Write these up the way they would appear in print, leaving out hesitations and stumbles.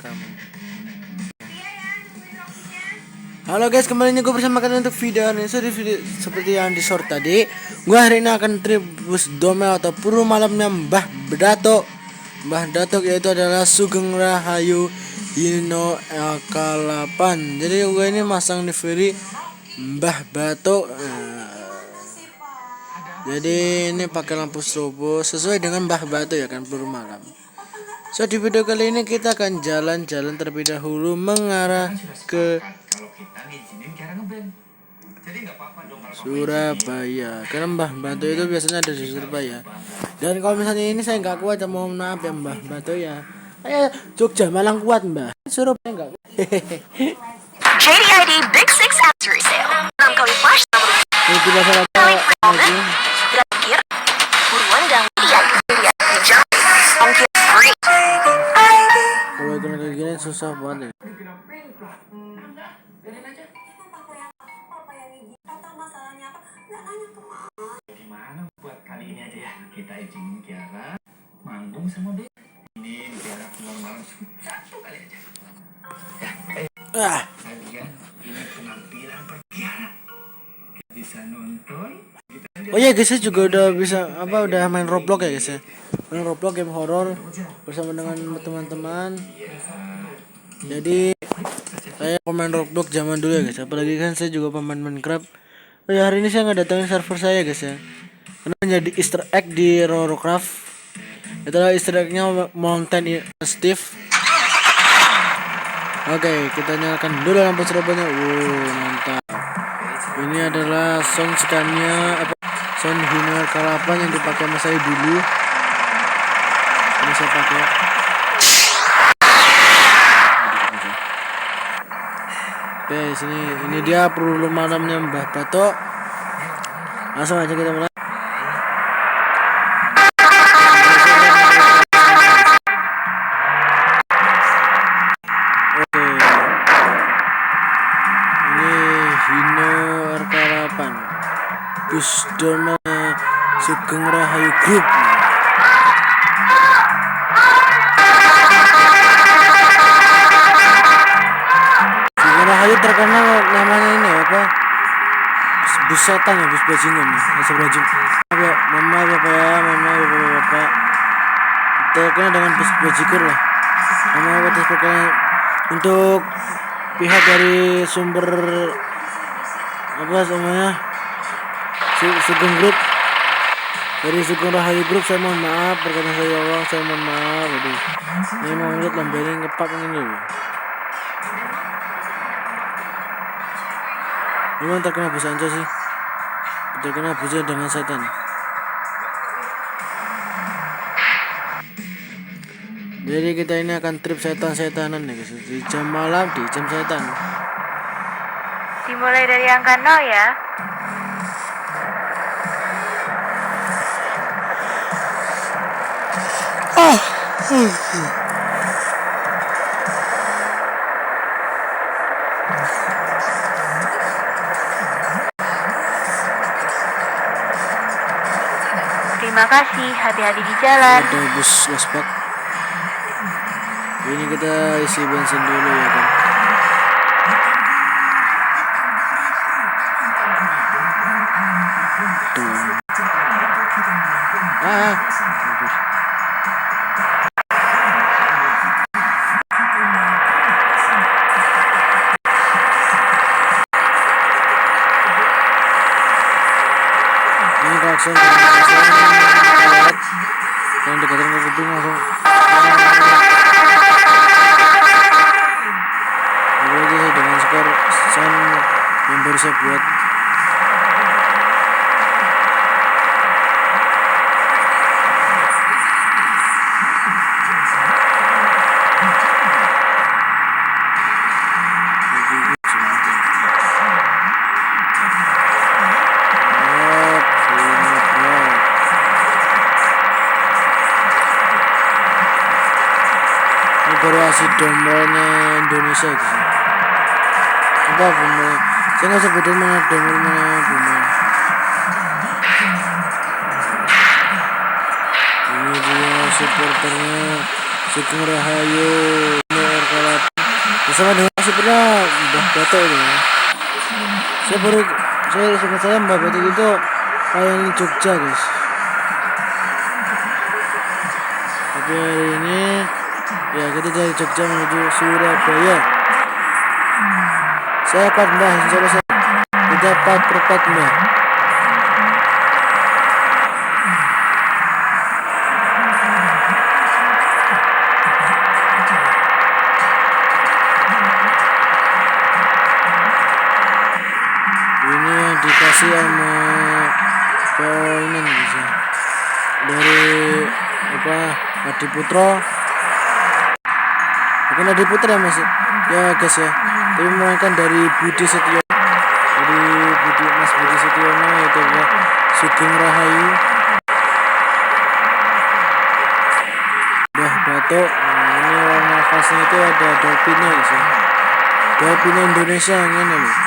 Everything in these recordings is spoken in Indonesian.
kamu. Halo guys, kembali gue bersama kalian untuk video ini. So, video seperti yang di short tadi, gue hari ini akan tribus domel atau puru malamnya Mbah Datuk. Mbah Datuk yaitu adalah Sugeng Rahayu Hino LK8. Jadi gue ini masang di free Mbah Datuk. Jadi ini pakai lampu strobo sesuai dengan Mbah Datuk ya kan, puru malam. So di video kali ini kita akan jalan-jalan terlebih dahulu mengarah ke Surabaya. Karena Mbah Datuk itu biasanya ada di Surabaya. Dan kalau misalnya ini saya nggak kuat, mohon maaf ya Mbah Datuk ya. Ayo Jogja Malang kuat Mbah, Surabaya nggak. JDID Big Six Anniversary Sale. 6 kali flash Ini tidak salah lagi. terakhir. Buruan dan lihat ongkir free. Kalau itu kayak gini susah banget ya. Gimana buat kali ini aja ya, kita izinin Kiara manggung sama dia. Ini Kiara pulang malam satu kali aja ya. Kalian ini penampilan per Kiara, kita bisa nonton. Oh iya guys, saya juga udah bisa udah main Roblox ya guys ya. Main Roblox game horor bersama dengan teman-teman. Jadi saya pemain Roblox zaman dulu ya guys. Apalagi kan saya juga pemain Minecraft. Oh ya, hari ini saya nggak datangin server saya guys ya. Karena jadi Easter egg di Roblox. Itulah Easter egg-nya Mountain Steve. Oke, kita nyalakan dulu lampu serobanya. Mantap. Ini adalah sound Scania sound Hino LK8 yang dipakai sama saya dulu. Ini saya pakai. Oke, ini dia puru malamnya Mbah Datuk. Langsung aja kita mulai. Oke. Ini Hino LK8. Pusdoma Sugeng Rahayu Group. Rahayu terkenal namanya ini apa? Bus setan ya, bus bajingan ya, mama bapak terkenal dengan bus bajigur lah. Nama apa terkenal untuk pihak dari sumber apa namanya Sugeng Group, dari Sugeng Rahayu Group. Saya mohon maaf, berkata saya Allah, saya mohon maaf. Aduh, ini mau ngeliat lambe ini ngepak ini loh. Memang terkena bus anca sih, terkena busnya dengan setan. Jadi kita ini akan trip setan-setanan ya guys, di jam malam, di jam setan. Dimulai dari angka 0 ya. Terima kasih, hati-hati di jalan. Ada bus waspak. Ini kita isi bensin dulu ya kan. Ini klakson yang dekatan ke kuping langsung. Ini aja saya dengan skor sound yang baru saya buat. Operasi dombalnya Indonesia gitu. Apa bumbu? Saya nggak sebutin mana dombal mana bumbu. Ini dia supporternya Sugeng Rahayu RK8. bersama dengan supirnya Mbah Batok itu ya. Saya Mbah Batok itu kayak di Jogja guys. Tapi hari ini ya kita dari Jogja menuju Surabaya. Saya kuat Mbah, insya Allah saya tidak perpat Mbah. Ini yang dikasih sama poinan bisa dari apa Adi Putro, bukan Adi Putra ya mas ya guys ya, tapi melainkan dari Budi Setio, dari Mas Budi Setiono itu ya, Sugeng Rahayu Mbah Batok. Nah, ini warna khasnya itu ada dolphinnya guys ya, dolphin Indonesia ini loh.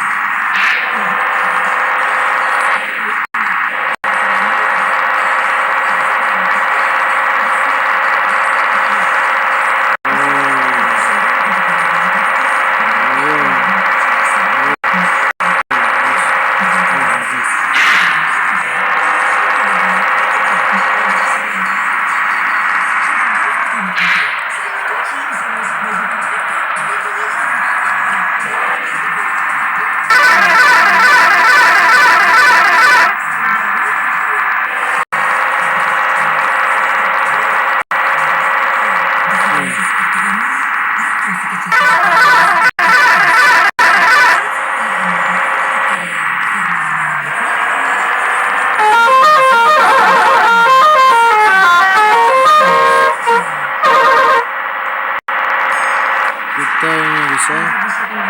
Kita ini bisa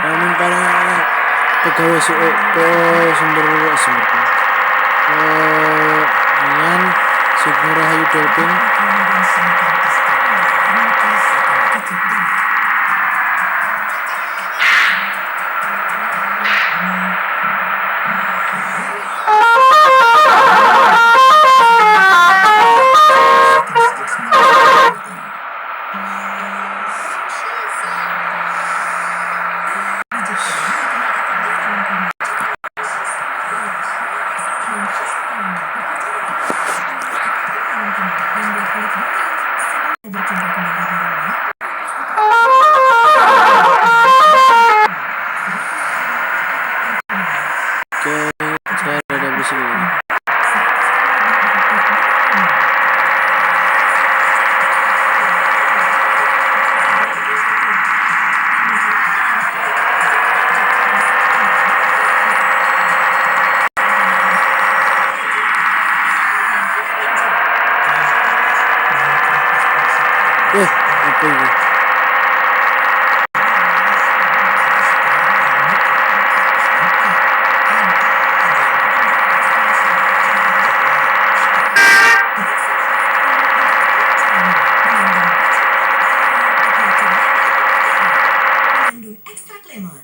namun para pegawai sumber dengan Sugeng Rahayu Dolphin. Saya ada di sini. Apa ini? Ekstrak lemon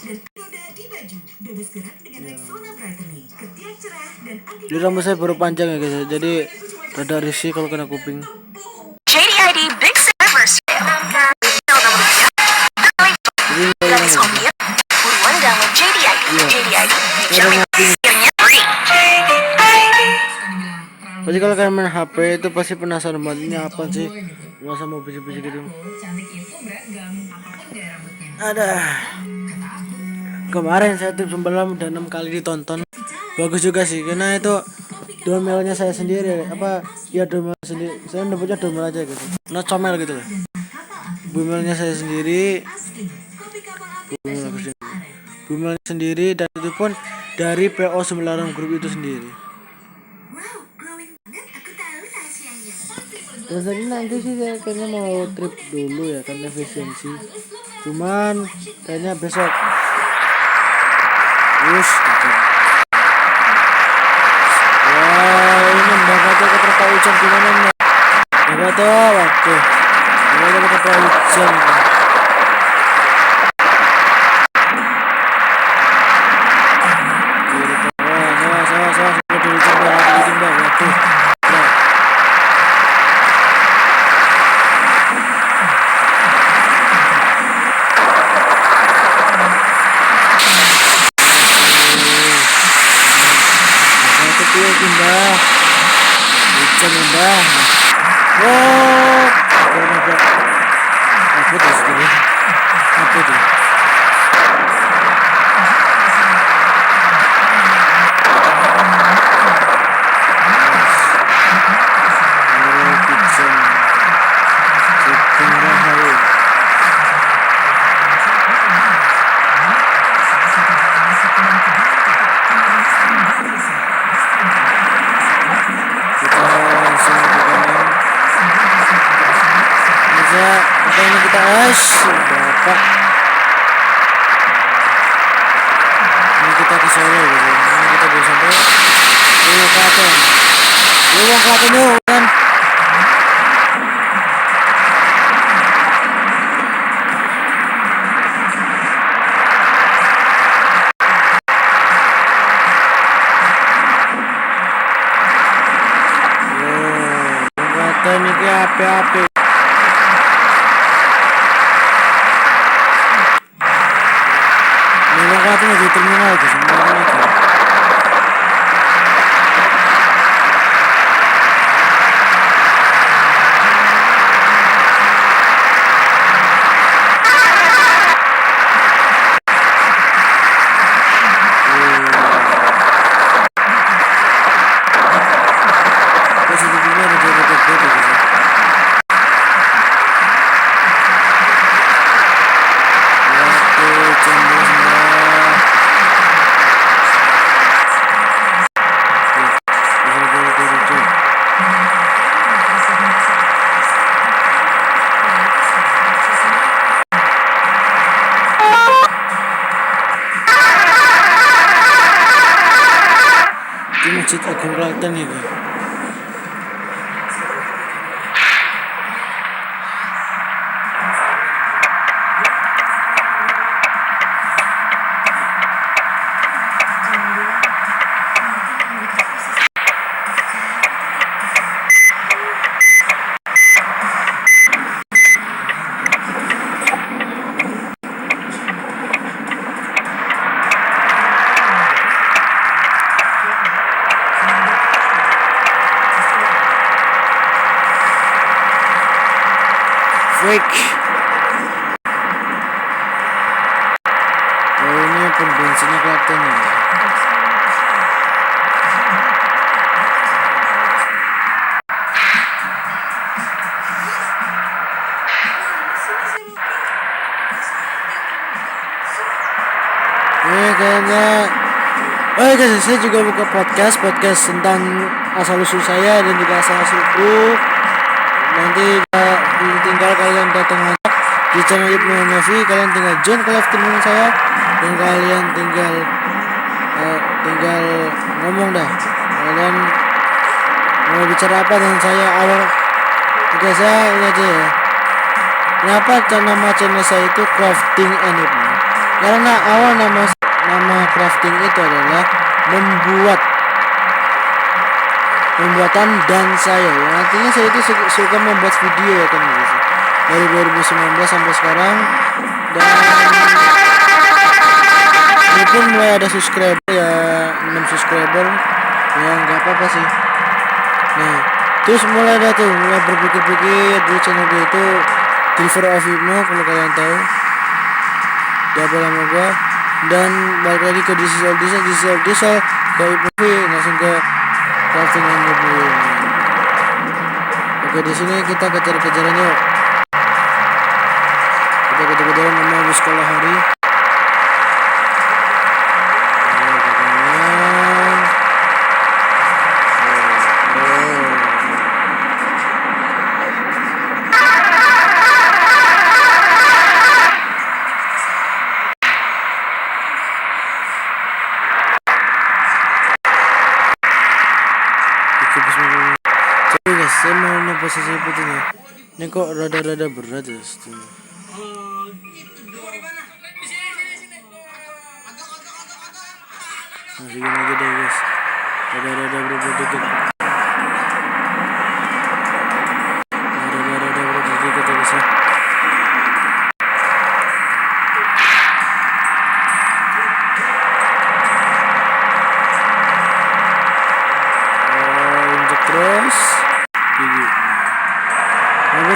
dan noda di baju. Bebas gerak dengan Rexona Brightening. Ketiak cerah dan anti. Jadi rambut saya baru panjang ya guys, jadi rada risih kalau kena kuping. JDID Big Silver Sale. Gratis ongkir. Buruan download JDID. JDID. Jamin akhirnya free. Pasti kalau kalian main HP itu pasti penasaran banget ini apa sih, masa mau bisik-bisik gitu. Ada. Kemarin saya tim semalam udah 6 kali ditonton. Bagus juga sih karena itu domelnya saya sendiri apa ya, domel sendiri, saya nyebutnya domel aja gitu, nah comel gitu loh, domelnya saya sendiri, domelnya sendiri, dan itu pun dari PO Sembilan Grup itu sendiri. Dan tadi nanti sih saya kayaknya mau trip dulu ya karena efisiensi, cuman kayaknya besok. Wah, ini Mbak Bato keterpa hujan gimana nih? Mbak Bato, waduh, Mbak Bato keterpa hujan. Kitchen indah. Oh, apa? Apa tuh sini? Apa tuh? Oh, kitchen. Kitchen Rahayu. Kita langsung ke kanan. Bisa, apa ini kita bapak. Ini kita ke Solo gitu. Ini kita bisa sampai Klaten. Yuk, Klaten yuk kan. Klaten iki api-api. Ini Klaten di terminal guys, semua lagi. Positifnya ada dekat-dekat gitu. Waktu cendol semua. Di Masjid Agung Klaten ini. Freak. Oh, ini pom bensinnya Klaten ya. Kayaknya. Oh guys, saya juga buka podcast tentang asal usul saya dan juga asal usulku. Nanti tinggal kalian datang aja di channel Ibnu Hanafi, kalian tinggal join ke live streaming saya dan kalian tinggal ngomong dah kalian mau bicara apa dengan saya awal. Oke, saya ini aja ya. Kenapa nama channel saya itu Crafting and Ibnu? Karena awal nama crafting itu adalah pembuatan dan saya ya, artinya saya itu suka membuat video ya kan gitu dari 2019 sampai sekarang, dan ini pun mulai ada subscriber ya, 6 subscriber ya, nggak apa-apa sih. Nah terus mulai berpikir-pikir di channel gue itu Deliver of Ibnu, kalau kalian tahu udah lama gua, dan balik lagi ke diesel ke Ibnu, langsung ke Crafting and Ibnu. Oke, di sini kita kejar-kejaran yuk. Kita kejar-kejaran menuju sekolah hari. Ayo ke kanan. Coba guys, saya mau nembus posisi putihnya. Ini kok rada-rada berat ya. Nah, segini aja deh guys. Rada-rada berat dikit. Rada-rada berat dikit ya guys ya. Injek terus.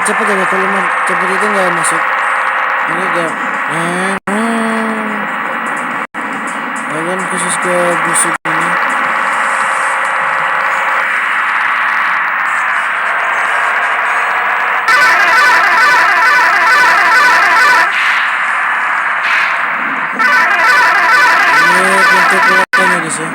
cepet ya, kalau cepet itu nggak masuk. Ini enggak. Kan khusus ke busuk ini. Ini pintu keluarnya guys ya.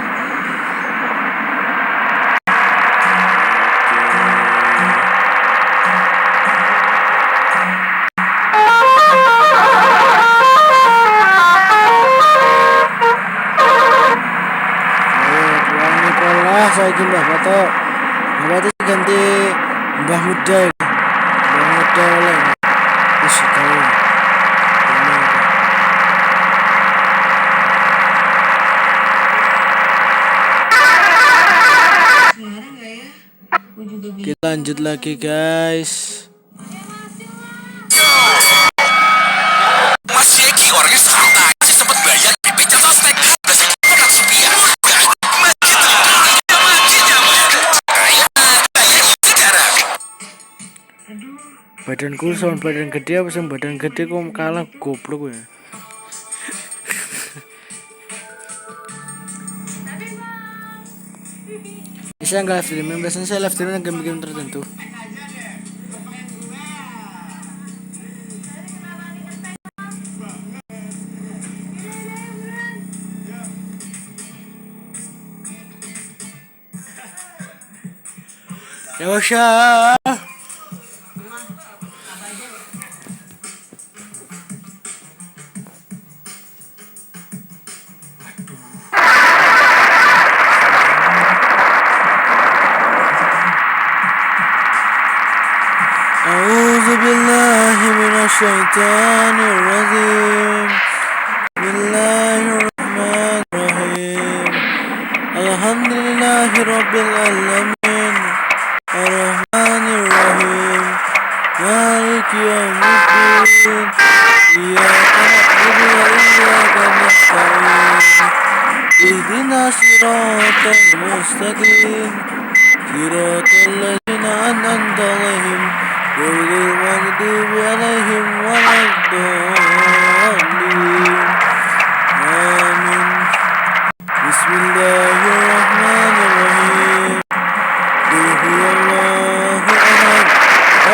Saya Mbah Bato. Mbah Bato ganti Mbah Muda ini. Mbah Muda oleh. Wis kau. Kita lanjut lagi guys. Mas Jeki orangnya santai, sempet bayar pipis sostek. Badanku sama badan gede apa sama badan gede kok kalah goblok ya. Saya nggak live streaming, biasanya saya live streaming game-game tertentu. Ya Masya. الشيطان الرجيم بسم الله الرحمن الرحيم الحمد لله رب العالمين الرحمن الرحيم مالك يوم الدين إياك نعبد وإياك نستعين اهدنا الصراط المستقيم صراط الذين أنعمت عليهم غير المغضوب عليهم ولا الضالين آمين بسم الله الرحمن الرحيم قل هو الله أحد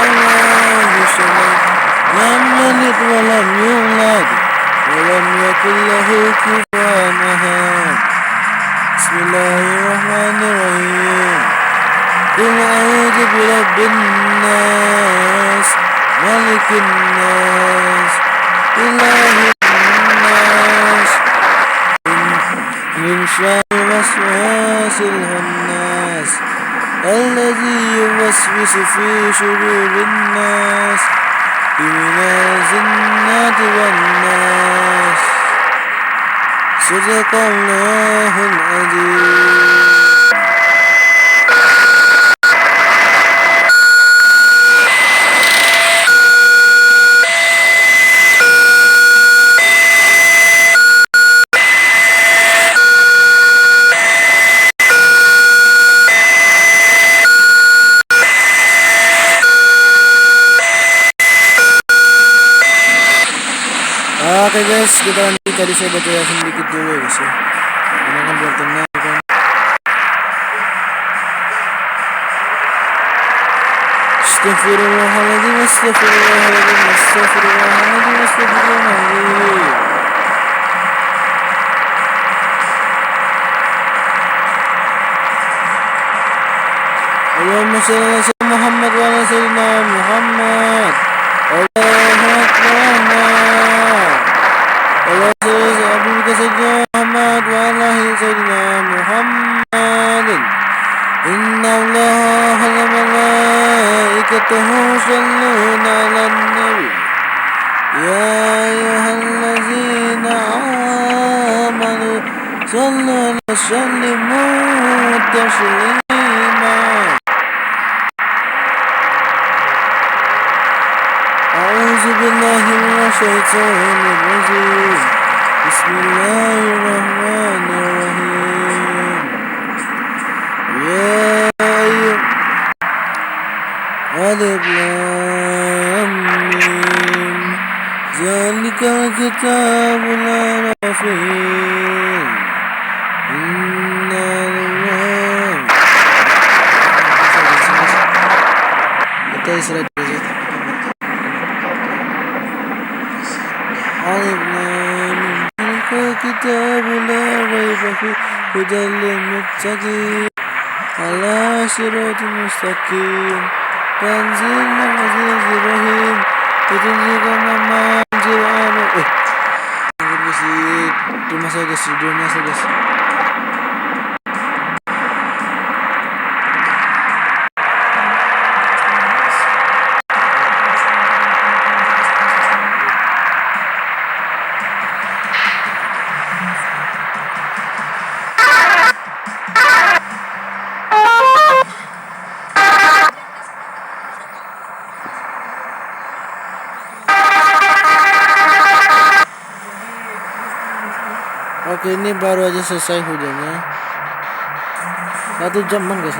الله الصمد لم يلد ولم يولد ولم يكن له كفوا أحد بسم الله الرحمن الرحيم قل أعوذ برب الناس ملك الناس إله الناس من شر الوسواس الخناس الذي يوسوس في صدور الناس من الجنة والناس صدق الله العظيم. Oke guys, kita lanjut. Tadi saya baca yasin dikit dulu ya guys ya. Ini kan biar tenang kan. Astagfirullahaladzim, astagfirullahaladzim, astagfirullahaladzim, astagfirullahaladzim. Allahumma shalli ala sayyidina Muhammad wa ala sayyidina Muhammad. Allahu akbar. Allah Sayyidina Muhammad wa ala Sayyidina Muhammadin. Inna Allah wa malaikatahu yusalluna 'alan nabi. Ya ayyuhallazina amanu sallu 'alaihi wa sallimu taslima. A'udzu billahi minasy syaithanir rajim. Bismillahirrahmanirrahim. Ya ayyuh Alif Lam Zalikal kitabu la raiba fihi innal kita istirahat dulu. Alif lam mim zalikal kitabu la raiba fihi hudal lil muttaqin ala siratal mustaqim tanzilul azizir rahim tunjukkan manjil anu rumah saya guys, judulnya saya guys. Oke, ini baru aja selesai hujannya. 1 jam man guys.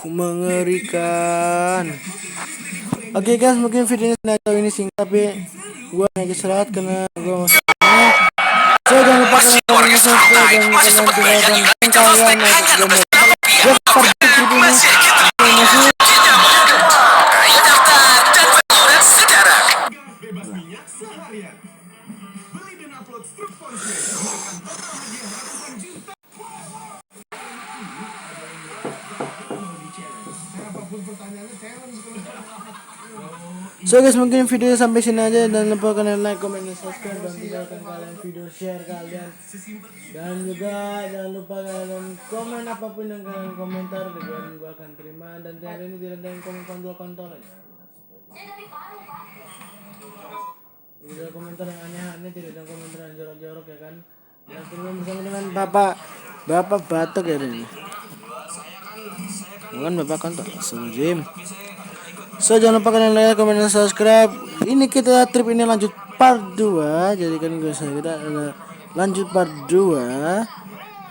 Mengerikan. Oke guys, mungkin videonya ini singkat tapi gua lagi istirahat karena gua masih so jangan lupa kalian subscribe dan kalian tinggalkan kalian Bebas minyak seharian. Beli dan upload struk Porsche dengan total hadiah ratusan juta. Apapun pertanyaannya challenge. So guys, mungkin video sampai sini aja. Dan lupa kalian like, comment, dan subscribe, dan tinggalkan kalian video share kalian. Dan juga jangan lupa kalian komen apapun yang kalian komentar, dan gua akan terima. Dan hari ini tidak ada yang komen kontol aja. Tidak ada komentar yang aneh-aneh, tidak ada komentar yang jorok-jorok ya kan. Dan terima bersama dengan Bapak Batuk ya ini. Bukan Bapak kontol, Jim. So jangan lupa kalian like, comment, dan subscribe. Ini kita trip ini lanjut part 2. Jadi kan kita ada lanjut part 2.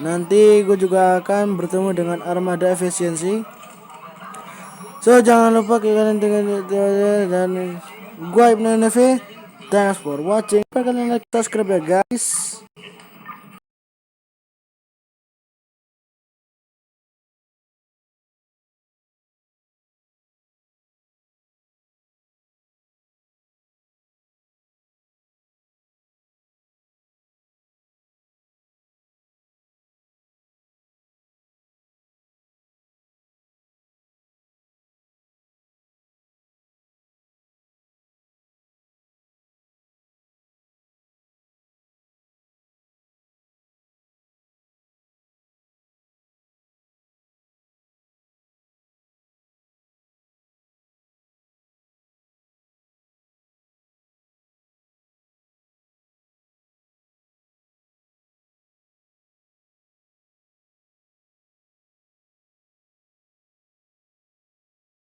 Nanti gue juga akan bertemu dengan armada efisiensi. So jangan lupa kalian tinggal dan gue Ibnu Nevi. Thanks for watching. Kalian like, subscribe ya guys.